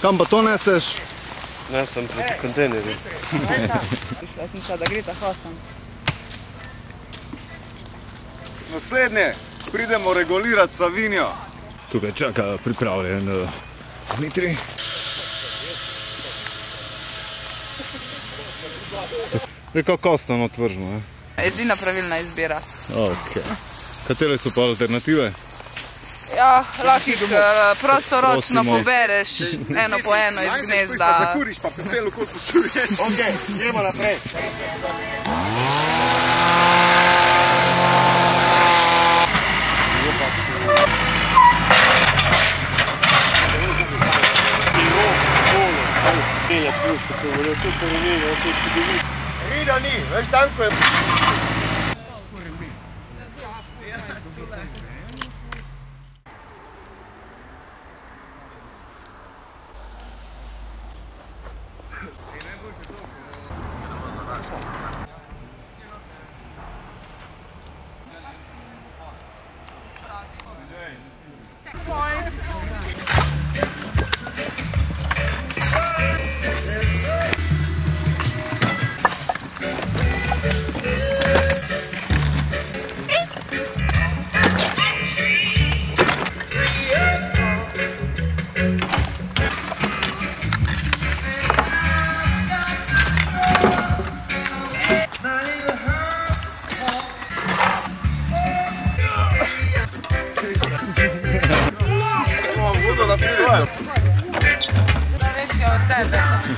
Kam pa to neseš? Nesem proti kontejnerju. Prišla sem sad, da gre ta hostam. Naslednje, pridemo regulirati Savinjo. Tukaj čaka pripravljen Dmitrij. Je kako kostan otvržno, Edina pravilna izbira. Ok. Katere so pa alternative? Ja, lahko jih prostoročno pobereš, eno po eno iz gnezda. Zakuriš pa pepelu, koliko posuješ. Ok, gremo naprej. Rida ni, veš tam, ko je...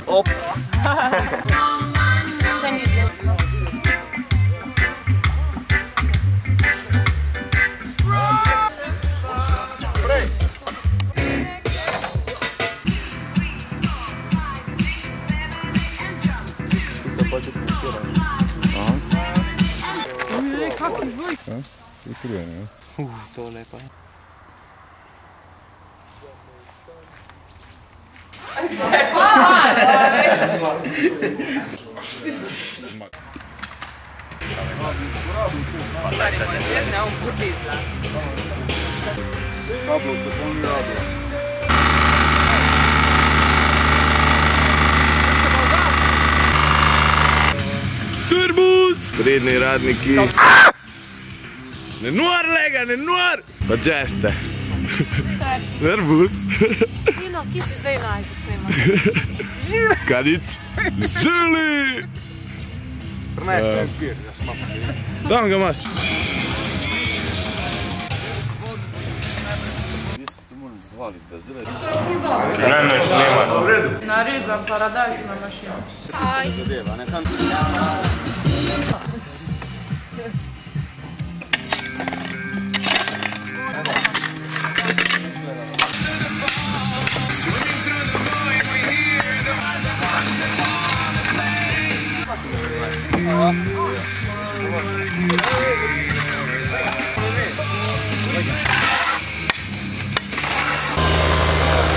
Op. To je lepa. Servus! Vredni radniki. Ne nuar lega, ne nuar! Pa džeste. Nervus. Nino, kje si zdaj najbolj snemaš? Kadič? Želi! Prneš me pir, da smo pa. Tam ga imaš. Narezam paradajz na mašino.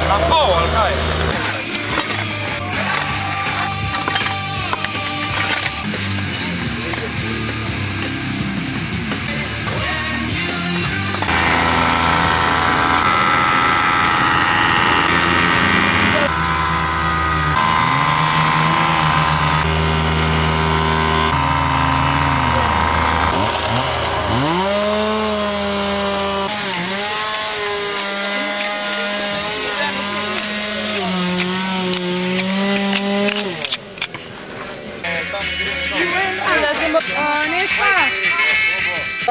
Na pol, ali kaj?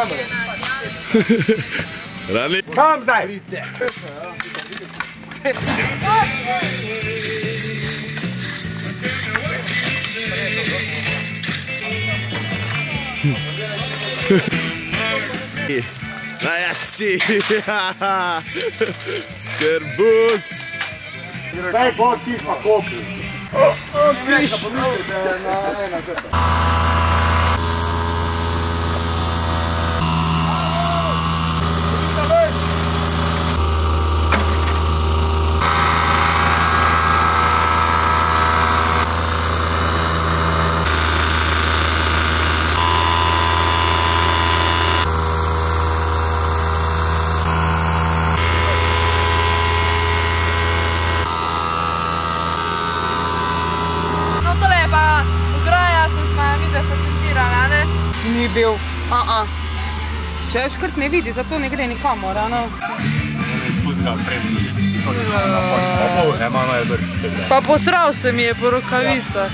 kamero. Radnik. Kam zdaj? Najjači. Servus. Zdaj bo ti pa kopi. Križ. Ni bil. Češkrt ne vidi, zato ne gre nikamor, ano? Pa posral se mi je po rokavicah.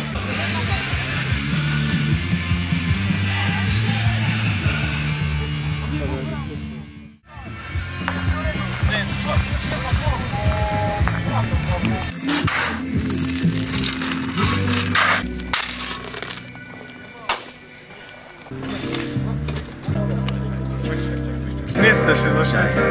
Niste še za Švico.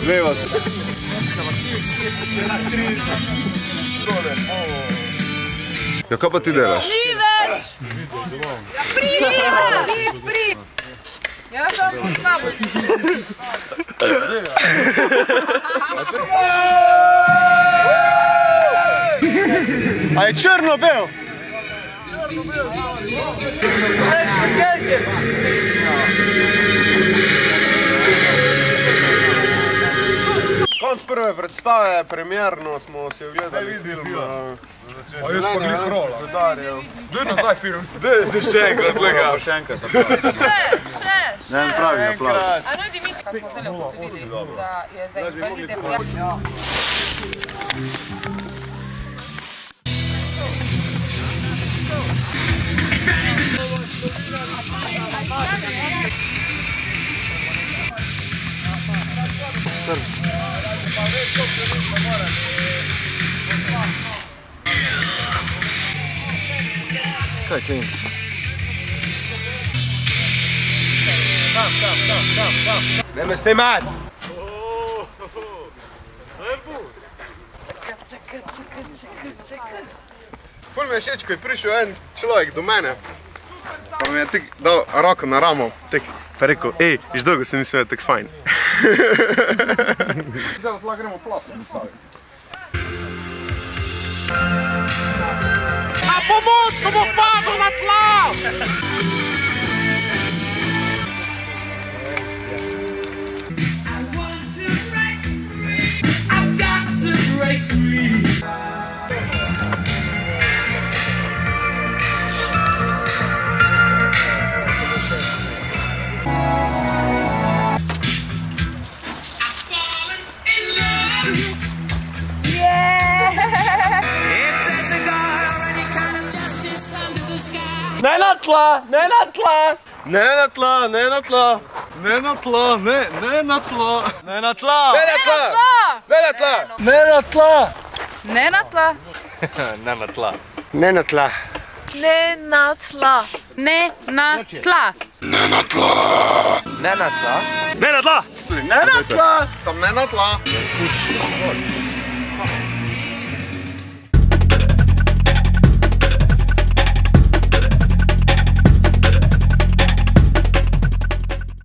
Leva se. Ja, kaj pa ti delaš? Ni več! Pri! Ja sam s tabo. A je črno-bel? Konc prve predstave, premierno smo si ogledali film. A jaz pa glih rola. Daj nazaj film. Daj še enkrat, gledaj. Še enkrat. Še! Ne, pravi aplauz. A no idi mi tako zelo vidi, da je zdaj izpredite. Kaj klin? Ne me snimat! Ful mi je všeč, ko je prišel en človek do mene, pa mi je tik dal roko na ramo, tik. Pa rekel, ej, viš dolgo se nisem tako fajn. Zdaj lahko gremo platno nastaviti. Na pomoč, ko bo padel na tla! Ne na tla, ne na tla! Ne na tla, ne na tla! Ne na tla, ne na tla. Ne na tla! Ne na tla! Ne na tla! Ne na tla. Ne na tla. Ne na tla. Ne na tla! Ne na tla. Ne na tla. Ne na tla. Ne na tla! Sam ne na tla!